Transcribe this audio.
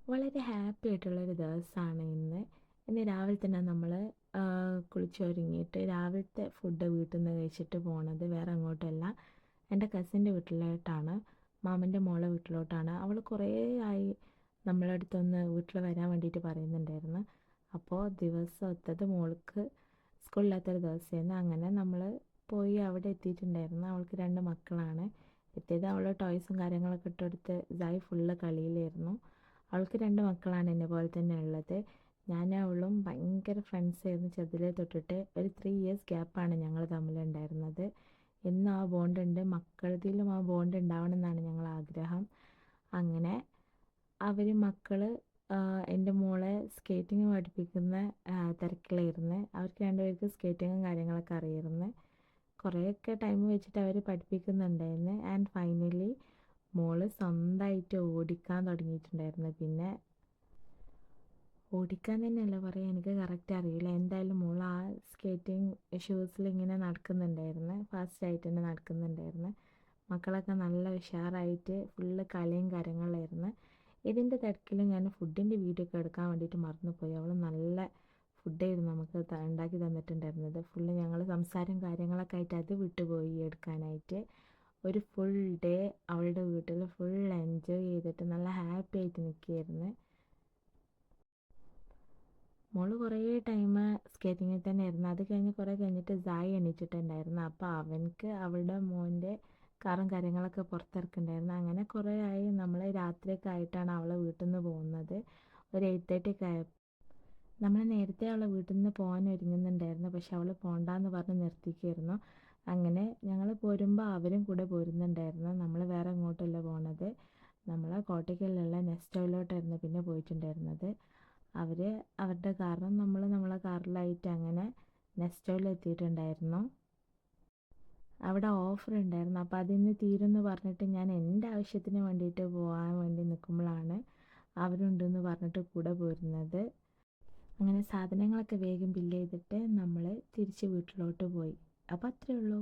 വളരെ ഹാപ്പി ആയിട്ടുള്ളൊരു ദിവസമാണ് ഇന്ന്. ഇന്ന് രാവിലെ തന്നെ നമ്മൾ കുളിച്ചൊരുങ്ങിയിട്ട് രാവിലത്തെ ഫുഡ് വീട്ടിൽ നിന്ന് കഴിച്ചിട്ട് പോണത് വേറെ അങ്ങോട്ടല്ല, എൻ്റെ കസിൻ്റെ വീട്ടിലോട്ടാണ്, മാമൻ്റെ മോളെ വീട്ടിലോട്ടാണ്. അവൾ കുറേ ആയി നമ്മളെ അടുത്തൊന്ന് വീട്ടിൽ വരാൻ വേണ്ടിയിട്ട് പറയുന്നുണ്ടായിരുന്നു. അപ്പോൾ ദിവസം ഒത്തത് മോൾക്ക് സ്കൂളില്ലാത്തൊരു ദിവസമായിരുന്നു. അങ്ങനെ നമ്മൾ പോയി അവിടെ എത്തിയിട്ടുണ്ടായിരുന്നു. അവൾക്ക് 2 മക്കളാണ്. എത്തിയത് അവൾ ടോയ്സും കാര്യങ്ങളൊക്കെ ഇട്ടെടുത്ത് ഇതായി ഫുള്ള് കളിയിലായിരുന്നു. അവൾക്ക് 2 മക്കളാണ്, എന്നെ പോലെ തന്നെ ഉള്ളത്. ഞാനും അവളും ഭയങ്കര ഫ്രണ്ട്സായിരുന്നു ചെറുതിലേ തൊട്ടിട്ട്. ഒരു 3 ഇയേഴ്സ് ഗ്യാപ്പാണ് ഞങ്ങൾ തമ്മിലുണ്ടായിരുന്നത്. എന്നും ആ ബോണ്ടുണ്ട്, മക്കളതിലും ആ ബോണ്ട് ഉണ്ടാവണം എന്നാണ് ഞങ്ങൾ ആഗ്രഹം. അങ്ങനെ മക്കൾ എൻ്റെ മോളെ സ്കേറ്റിംഗ് പഠിപ്പിക്കുന്ന തിരക്കിലായിരുന്നു. അവർക്ക് 2 പേർക്ക് സ്കേറ്റിങ്ങും കാര്യങ്ങളൊക്കെ അറിയായിരുന്നു. കുറേയൊക്കെ ടൈം വെച്ചിട്ട് അവർ പഠിപ്പിക്കുന്നുണ്ടായിരുന്നു. ആൻഡ് ഫൈനലി മോള് സ്വന്തമായിട്ട് ഓടിക്കാൻ തുടങ്ങിയിട്ടുണ്ടായിരുന്നു. പിന്നെ ഓടിക്കാൻ തന്നെയല്ല പറയുക, എനിക്ക് കറക്റ്റ് അറിയില്ല. എന്തായാലും മോൾ ആ സ്കേറ്റിംഗ് ഷൂസിൽ ഇങ്ങനെ നടക്കുന്നുണ്ടായിരുന്നു, ഫാസ്റ്റായിട്ട് തന്നെ നടക്കുന്നുണ്ടായിരുന്നു. മക്കളൊക്കെ നല്ല ഉഷാറായിട്ട് ഫുള്ള് കളിയും കാര്യങ്ങളായിരുന്നു. ഇതിൻ്റെ തിരക്കിൽ ഞാൻ ഫുഡിൻ്റെ വീഡിയോ ഒക്കെ എടുക്കാൻ വേണ്ടിയിട്ട് മറന്നുപോയി. അവൾ നല്ല ഫുഡായിരുന്നു നമുക്ക് ഉണ്ടാക്കി തന്നിട്ടുണ്ടായിരുന്നത്. ഫുള്ള് ഞങ്ങൾ സംസാരം കാര്യങ്ങളൊക്കെ ആയിട്ട് അത് വിട്ടുപോയി എടുക്കാനായിട്ട്. ഒരു ഫുൾ ഡേ അവളുടെ വീട്ടിൽ ഫുൾ എൻജോയ് ചെയ്തിട്ട് നല്ല ഹാപ്പി ആയിട്ട് നിൽക്കുകയായിരുന്നു. മോള് കുറേ ടൈം സ്കേറ്റിങ്ങിൽ തന്നെ ആയിരുന്നു. അത് കഴിഞ്ഞ് കുറേ കഴിഞ്ഞിട്ട് സായി എണീറ്റിട്ടുണ്ടായിരുന്നു. അപ്പോൾ അവൾക്ക് അവളുടെ മോൻ്റെ കാറും കാര്യങ്ങളൊക്കെ പുറത്തിറക്കുന്നുണ്ടായിരുന്നു. അങ്ങനെ കുറേ ആയി. നമ്മൾ രാത്രിയൊക്കെ ആയിട്ടാണ് അവളെ വീട്ടിൽ നിന്ന് പോകുന്നത്. ഒരു 8:30 ഒക്കെ ആയപ്പോൾ നമ്മൾ നേരത്തെ അവളെ വീട്ടിൽ നിന്ന് പോകാൻ ഒരുങ്ങുന്നുണ്ടായിരുന്നു. പക്ഷെ അവൾ പോകണ്ടെന്ന് പറഞ്ഞ് നിർത്തിക്കുകയായിരുന്നു. അങ്ങനെ ഞങ്ങൾ പോരുമ്പോൾ അവരും കൂടെ പോരുന്നുണ്ടായിരുന്നു. നമ്മൾ വേറെ എങ്ങോട്ടല്ല പോണത്, നമ്മൾ കോട്ടയ്ക്കലുള്ള നെസ്റ്റോയിലോട്ടായിരുന്നു പിന്നെ പോയിട്ടുണ്ടായിരുന്നത്. അവർ അവരുടെ കാറും നമ്മൾ നമ്മളെ കാറിലായിട്ട് അങ്ങനെ നെസ്റ്റോയിൽ എത്തിയിട്ടുണ്ടായിരുന്നു. അവിടെ ഓഫർ ഉണ്ടായിരുന്നു. അപ്പോൾ അതിന്ന് തീരുമെന്ന് പറഞ്ഞിട്ട് ഞാൻ എൻ്റെ ആവശ്യത്തിന് വേണ്ടിയിട്ട് പോകാൻ വേണ്ടി നിൽക്കുമ്പോഴാണ് അവരുണ്ടെന്ന് പറഞ്ഞിട്ട് കൂടെ പോരുന്നത്. അങ്ങനെ സാധനങ്ങളൊക്കെ വേഗം ബില്ല് ചെയ്തിട്ട് നമ്മൾ തിരിച്ച് വീട്ടിലോട്ട് പോയി. അപ്പോൾ അത്രയേ ഉള്ളൂ.